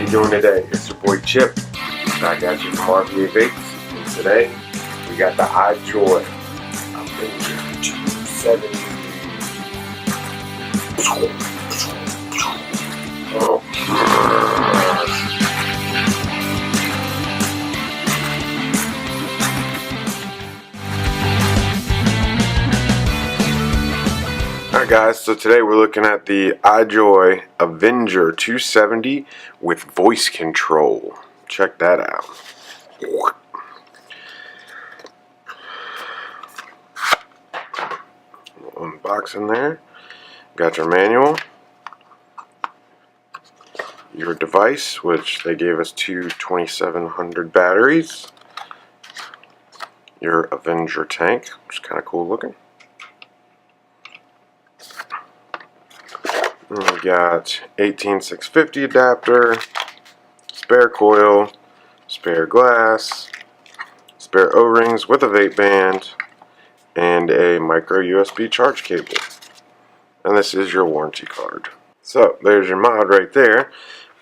you doing today? It's your boy Chip, back at you from RVA Vapes, and today we got the Ijoy Avenger 270. Alright guys, so today we're looking at the Ijoy Avenger 270 with voice control. Check that out. Unboxing there. Got your manual. Your device, which they gave us two 2700 batteries. Your Avenger tank, which is kind of cool looking. And we got 18650 adapter, spare coil, spare glass, spare O-rings with a vape band, and a micro USB charge cable. And this is your warranty card. So there's your mod right there.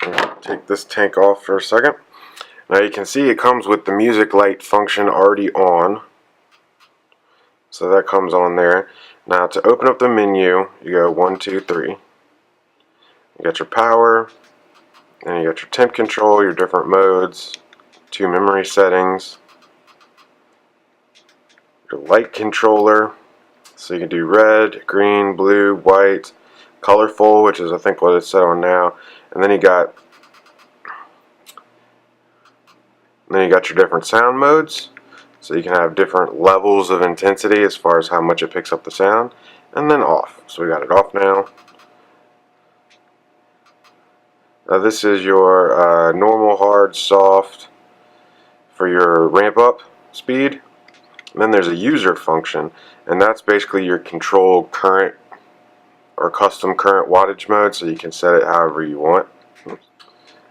I'll take this tank off for a second. Now you can see it comes with the music light function already on. So that comes on there. Now to open up the menu, you go 1, 2, 3. You got your power, and you got your temp control, your different modes, 2 memory settings, your light controller, so you can do red, green, blue, white, colorful, which is I think what it's set on now, and then you got your different sound modes, so you can have different levels of intensity as far as how much it picks up the sound, and then off. So we got it off now. Now this is your normal, hard, soft for your ramp up speed. And then there's a user function, and that's basically your control current or custom current wattage mode, so you can set it however you want. And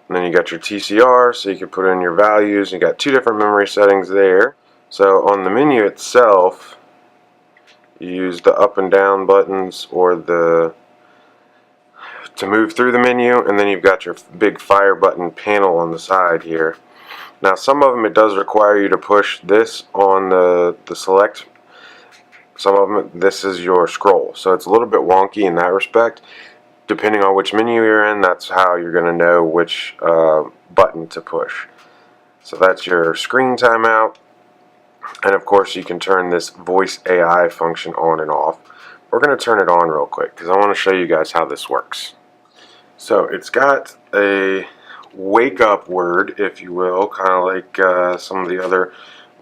then you got your TCR, so you can put in your values. You got 2 different memory settings there. So on the menu itself, you use the up and down buttons or to move through the menu, and then you've got your big fire button panel on the side here. Now some of them it does require you to push this on the select. Some of them this is your scroll, so it's a little bit wonky in that respect. Depending on which menu you're in, that's how you're going to know which button to push. So that's your screen timeout, and of course you can turn this voice AI function on and off. We're going to turn it on real quick because I want to show you guys how this works. So it's got a wake up word, if you will, kind of like some of the other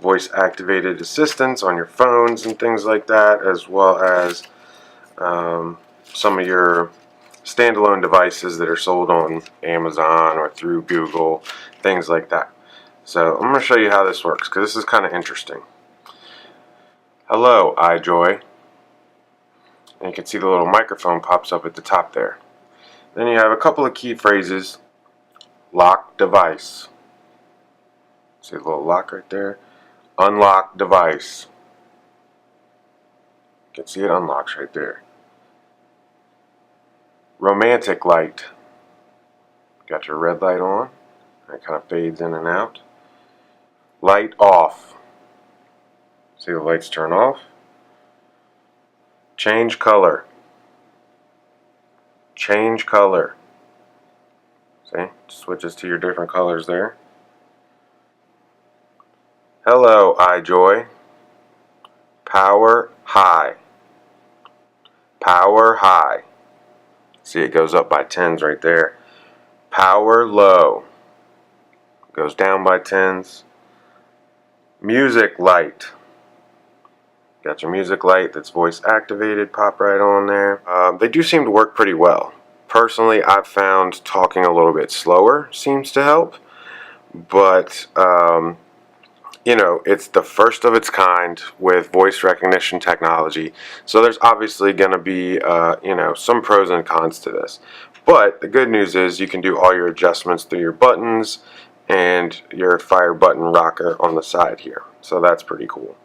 voice activated assistants on your phones and things like that, as well as some of your standalone devices that are sold on Amazon or through Google, things like that. So I'm going to show you how this works because this is kind of interesting. Hello, Ijoy. And you can see the little microphone pops up at the top there. Then you have a couple of key phrases. Lock device. See the little lock right there? Unlock device. You can see it unlocks right there. Romantic light. Got your red light on. It kind of fades in and out. Light off. See the lights turn off. Change color. Change color. See? Switches to your different colors there. Hello, Ijoy. Power high. Power high. See, it goes up by 10s right there. Power low. Goes down by 10s. Music light. Got your music light that's voice activated, pop right on there. They do seem to work pretty well. Personally, I've found talking a little bit slower seems to help, but you know, it's the first of its kind with voice recognition technology, so there's obviously going to be you know, some pros and cons to this. But the good news is you can do all your adjustments through your buttons and your fire button rocker on the side here, so that's pretty cool.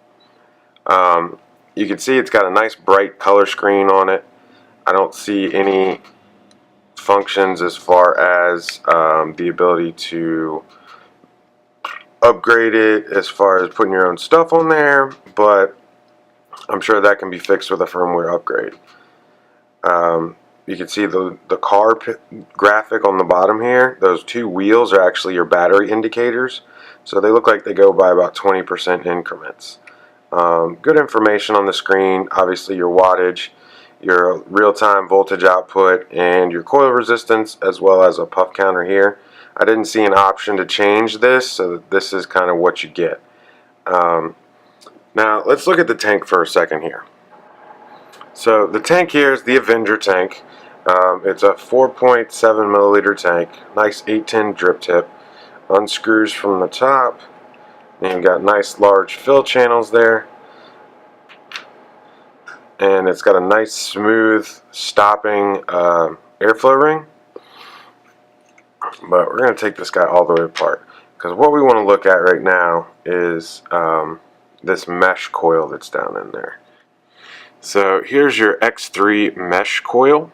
You can see it's got a nice bright color screen on it. I don't see any functions as far as the ability to upgrade it as far as putting your own stuff on there, but I'm sure that can be fixed with a firmware upgrade. You can see the car graphic on the bottom here. Those two wheels are actually your battery indicators, so they look like they go by about 20% increments. Good information on the screen, obviously your wattage, your real-time voltage output, and your coil resistance, as well as a puff counter here. I didn't see an option to change this, so this is kind of what you get. Now let's look at the tank for a second here. So the tank here is the Avenger tank. It's a 4.7 milliliter tank, nice 810 drip tip. Unscrews from the top, and you've got nice large fill channels there. And it's got a nice smooth stopping airflow ring. But we're going to take this guy all the way apart, because what we want to look at right now is this mesh coil that's down in there. So here's your X3 mesh coil.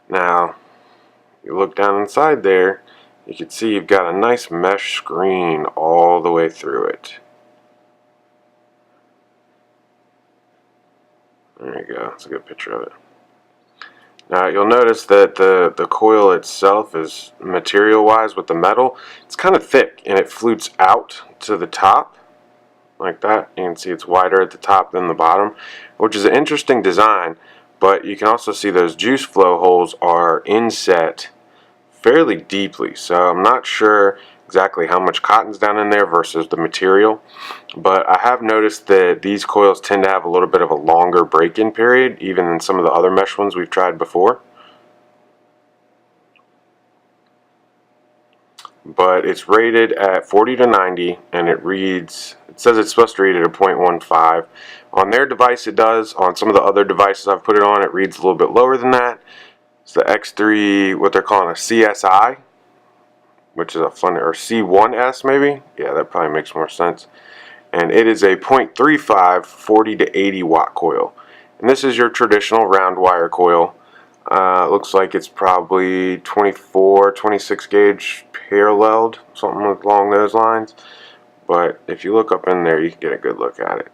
Now you look down inside there, you can see you've got a nice mesh screen all the way through it. There you go, that's a good picture of it. Now you'll notice that the coil itself is, material wise with the metal, it's kind of thick and it flutes out to the top like that. You can see it's wider at the top than the bottom, which is an interesting design, but you can also see those juice flow holes are inset fairly deeply, so I'm not sure exactly how much cotton's down in there versus the material, but I have noticed that these coils tend to have a little bit of a longer break-in period even than some of the other mesh ones we've tried before. But it's rated at 40 to 90, and it says it's supposed to read at a 0.15. On their device it does. On some of the other devices I've put it on, it reads a little bit lower than that. It's the X3, what they're calling a CSI, which is a fun, or C1S maybe? Yeah, that probably makes more sense. And it is a 0.35 40 to 80 watt coil. And this is your traditional round wire coil. Looks like it's probably 24, 26 gauge paralleled, something along those lines. But if you look up in there, you can get a good look at it.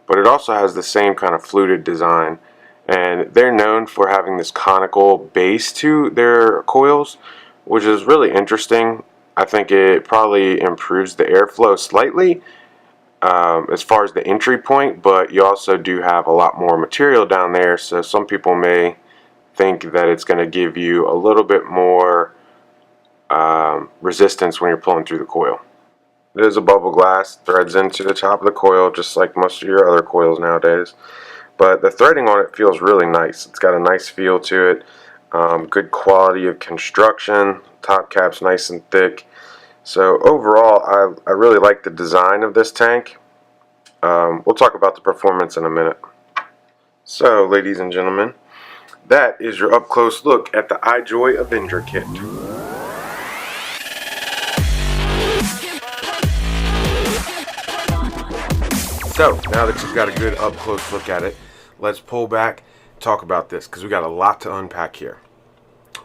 But it also has the same kind of fluted design, and they're known for having this conical base to their coils, which is really interesting. I think it probably improves the airflow slightly as far as the entry point, but you also do have a lot more material down there, so some people may think that it's going to give you a little bit more resistance when you're pulling through the coil. It is a bubble glass, threads into the top of the coil just like most of your other coils nowadays, but the threading on it feels really nice. It's got a nice feel to it, good quality of construction, top cap's nice and thick. So overall I really like the design of this tank. We'll talk about the performance in a minute. So ladies and gentlemen, that is your up close look at the Ijoy Avenger kit. So now that you've got a good up close look at it, let's pull back, talk about this, because we got a lot to unpack here.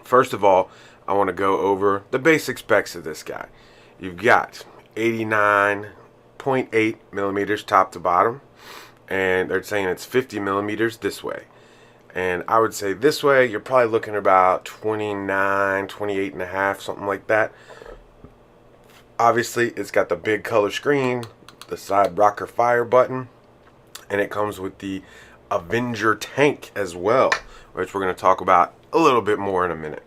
First of all, I want to go over the basic specs of this guy. You've got 89.8 millimeters top to bottom, and they're saying it's 50 millimeters this way. And I would say this way you're probably looking at about 29, 28 and a half, something like that. Obviously it's got the big color screen, the side rocker fire button, and it comes with the Avenger tank as well, which we're going to talk about a little bit more in a minute.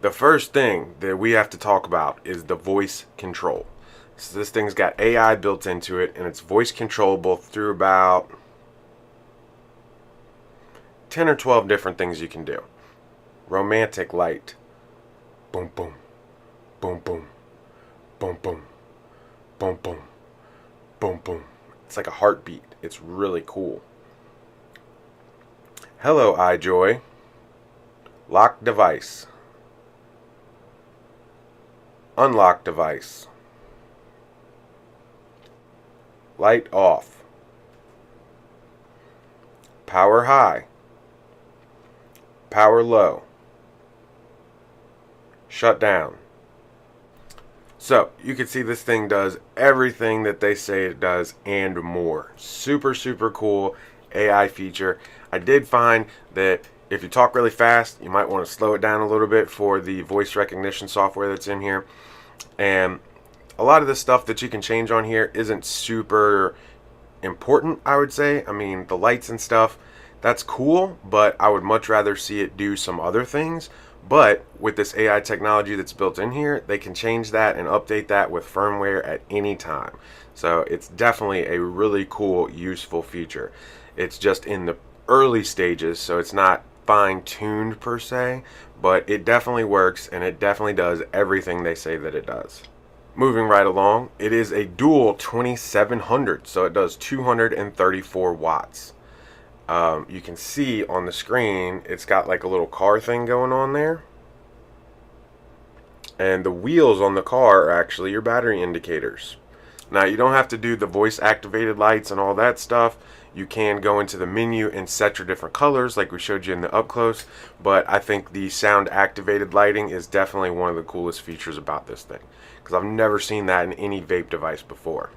The first thing that we have to talk about is the voice control. So this thing's got AI built into it, and it's voice controllable through about 10 or 12 different things you can do. Romantic light. Boom, boom. Boom, boom. Boom, boom. Boom, boom. Boom, boom. It's like a heartbeat. It's really cool. Hello, Ijoy. Lock device. Unlock device. Light off. Power high. power low, shut down. So you can see this thing does everything that they say it does and more. Super, super cool AI feature. I did find that if you talk really fast, you might want to slow it down a little bit for the voice recognition software that's in here. And a lot of the stuff that you can change on here isn't super important, I would say. I mean, the lights and stuff, that's cool, but I would much rather see it do some other things. But with this AI technology that's built in here, they can change that and update that with firmware at any time. So it's definitely a really cool, useful feature. It's just in the early stages, so it's not fine-tuned per se, but it definitely works and it definitely does everything they say that it does. Moving right along, it is a dual 2700, so it does 234 watts. You can see on the screen, it's got like a little car thing going on there. And the wheels on the car are actually your battery indicators. Now, you don't have to do the voice activated lights and all that stuff. You can go into the menu and set your different colors like we showed you in the up close. But I think the sound activated lighting is definitely one of the coolest features about this thing, because I've never seen that in any vape device before.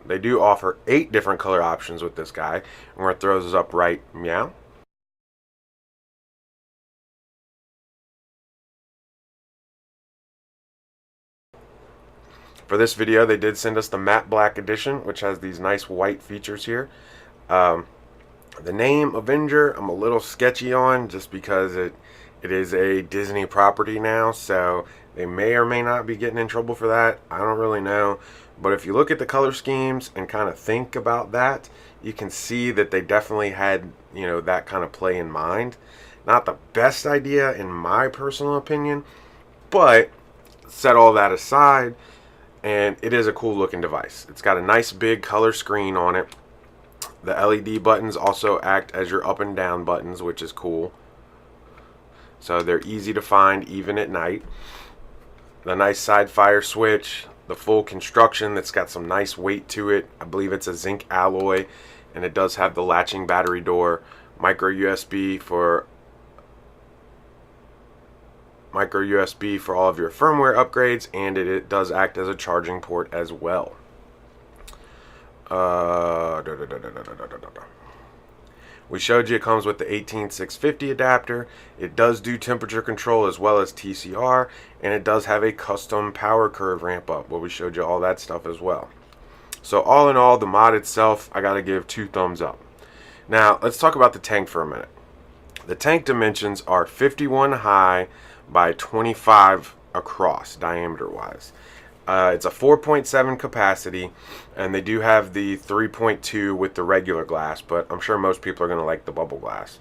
They do offer 8 different color options with this guy. And we're going to throw those up right meow. For this video, they did send us the matte black edition, which has these nice white features here. The name Avenger, I'm a little sketchy on, just because it is a Disney property now, so they may or may not be getting in trouble for that. I don't really know. But if you look at the color schemes and kind of think about that, you can see that they definitely had, you know, that kind of play in mind. Not the best idea in my personal opinion, but set all that aside, and it is a cool looking device. It's got a nice big color screen on it. The LED buttons also act as your up and down buttons, which is cool. So they're easy to find even at night. The nice side fire switch, the full construction that's got some nice weight to it. I believe it's a zinc alloy, and it does have the latching battery door, micro USB for all of your firmware upgrades, and it does act as a charging port as well. We showed you it comes with the 18650 adapter. It does do temperature control as well as TCR, and it does have a custom power curve ramp up, where we showed you all that stuff as well. So all in all, the mod itself, I gotta give 2 thumbs up. Now let's talk about the tank for a minute. The tank dimensions are 51 high by 25 across, diameter wise. It's a 4.7 capacity, and they do have the 3.2 with the regular glass, but I'm sure most people are going to like the bubble glass.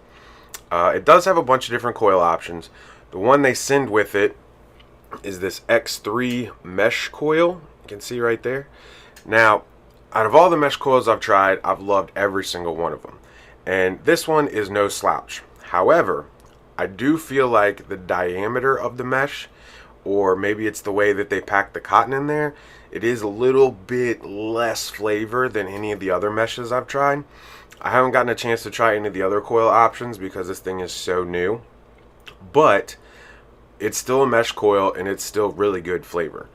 It does have a bunch of different coil options. The one they send with it is this X3 mesh coil. You can see right there. Now, out of all the mesh coils I've tried, I've loved every single one of them. And this one is no slouch. However, I do feel like the diameter of the mesh, or maybe it's the way that they pack the cotton in there, it is a little bit less flavor than any of the other meshes I've tried. I haven't gotten a chance to try any of the other coil options because this thing is so new, but it's still a mesh coil and it's still really good flavor.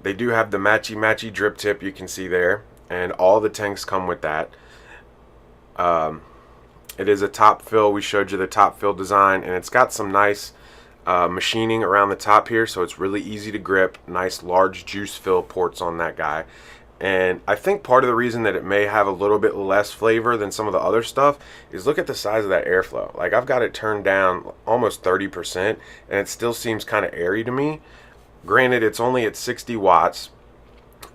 They do have the matchy drip tip, you can see there, and all the tanks come with that. It is a top fill. We showed you the top fill design, and it's got some nice machining around the top here, so it's really easy to grip. Nice large juice fill ports on that guy. And I think part of the reason that it may have a little bit less flavor than some of the other stuff is look at the size of that airflow. Like, I've got it turned down almost 30%, and it still seems kind of airy to me. Granted, it's only at 60 watts,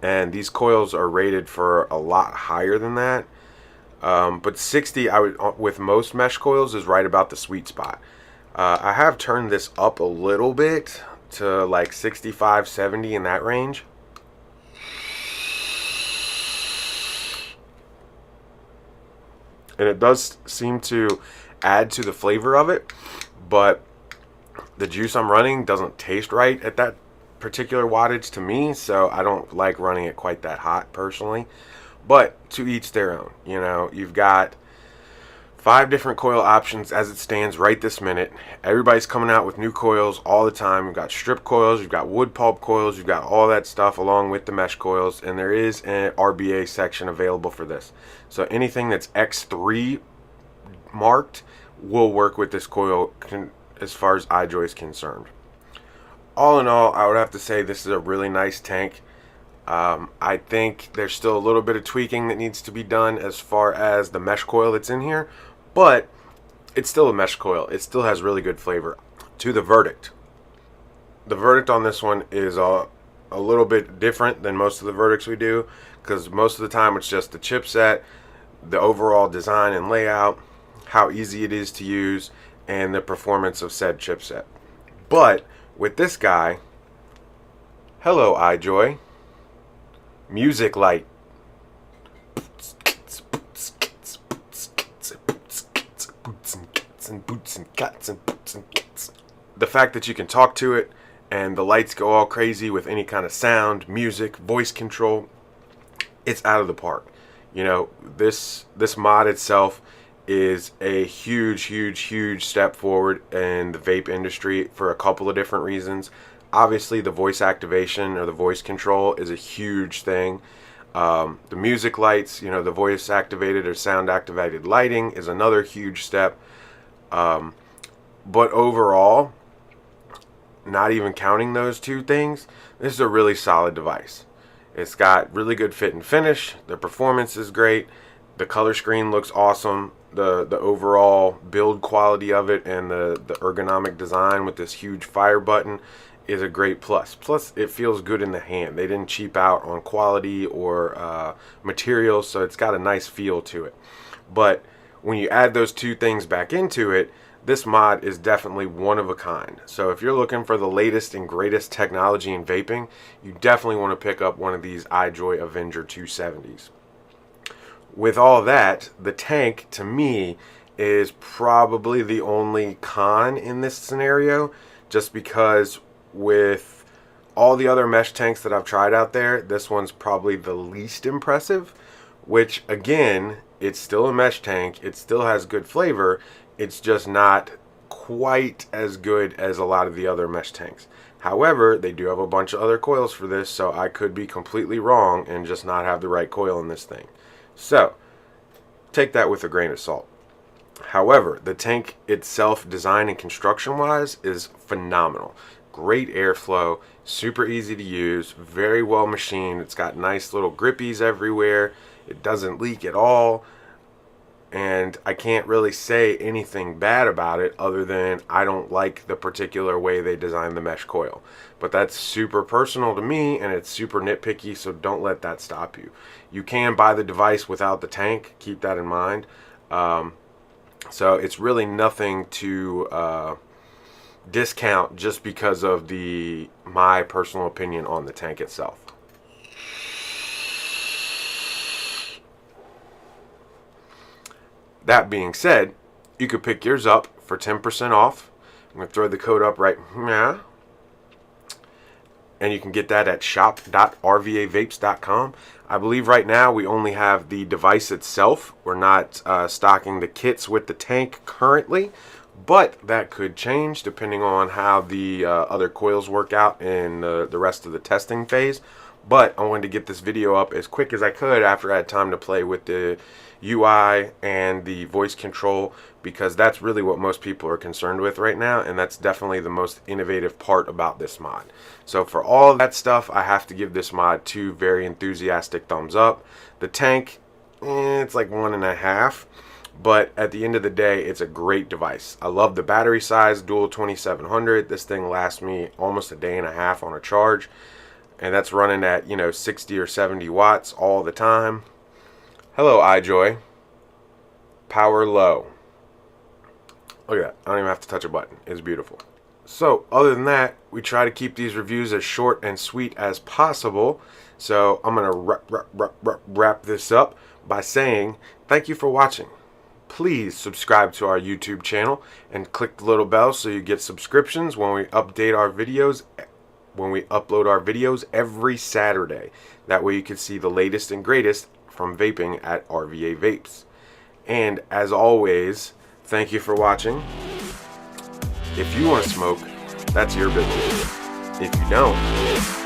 and these coils are rated for a lot higher than that. But 60, I would, with most mesh coils, is right about the sweet spot. I have turned this up a little bit to like 65, 70 in that range. And it does seem to add to the flavor of it, but the juice I'm running doesn't taste right at that particular wattage to me, so I don't like running it quite that hot personally. But to each their own. You know, you've got 5 different coil options as it stands right this minute. Everybody's coming out with new coils all the time. You've got strip coils, you've got wood pulp coils, you've got all that stuff along with the mesh coils, and there is an RBA section available for this. So anything that's X3 marked will work with this coil as far as Ijoy is concerned. All in all, I would have to say this is a really nice tank. I think there's still a little bit of tweaking that needs to be done as far as the mesh coil that's in here, but it's still a mesh coil. It still has really good flavor. To the verdict. The verdict on this one is a little bit different than most of the verdicts we do, because most of the time it's just the chipset, the overall design and layout, how easy it is to use, and the performance of said chipset. But with this guy, hello Ijoy, music light. The fact that you can talk to it and the lights go all crazy with any kind of sound, music, voice control, it's out of the park. You know, this mod itself is a huge step forward in the vape industry for a couple of different reasons. Obviously, the voice activation or the voice control is a huge thing. The music lights, you know, the voice activated or sound activated lighting is another huge step. But overall, not even counting those two things, this is a really solid device. It's got really good fit and finish. The performance is great. The color screen looks awesome. The overall build quality of it and the ergonomic design with this huge fire button is a great plus. Plus, it feels good in the hand. They didn't cheap out on quality or materials, so it's got a nice feel to it. But when you add those two things back into it, this mod is definitely one of a kind. So if you're looking for the latest and greatest technology in vaping, you definitely want to pick up one of these Ijoy Avenger 270s. With all that, the tank, to me, is probably the only con in this scenario, just because with all the other mesh tanks that I've tried out there, this one's probably the least impressive, which, again, it's still a mesh tank. It still has good flavor. It's just not quite as good as a lot of the other mesh tanks. However, they do have a bunch of other coils for this, so I could be completely wrong and just not have the right coil in this thing. So, take that with a grain of salt. However, the tank itself, design and construction-wise, is phenomenal. Great airflow, super easy to use, very well machined. It's got nice little grippies everywhere. It doesn't leak at all. And I can't really say anything bad about it other than I don't like the particular way they designed the mesh coil. But that's super personal to me, and it's super nitpicky, so don't let that stop you. You can buy the device without the tank. Keep that in mind. So it's really nothing to discount just because of my personal opinion on the tank itself. That being said, you could pick yours up for 10% off. I'm going to throw the code up right now. And you can get that at shop.rvavapes.com. I believe right now we only have the device itself. We're not stocking the kits with the tank currently, but that could change depending on how the other coils work out in the rest of the testing phase. But I wanted to get this video up as quick as I could after I had time to play with the UI and the voice control, because that's really what most people are concerned with right now, and that's definitely the most innovative part about this mod. So for all that stuff, I have to give this mod 2 very enthusiastic thumbs up. The tank, it's like 1.5, but at the end of the day, it's a great device. I love the battery size, dual 2700. This thing lasts me almost a day and a half on a charge, and that's running at 60 or 70 watts all the time. Hello Ijoy, power low. Look at that, I don't even have to touch a button. It's beautiful. So other than that, we try to keep these reviews as short and sweet as possible. So I'm going to wrap this up by saying thank you for watching. Please subscribe to our YouTube channel and click the little bell so you get subscriptions when we update our videos, when we upload our videos every Saturday. That way you can see the latest and greatest from vaping at RVA Vapes. And as always, thank you for watching. If you want to smoke, that's your business. If you don't,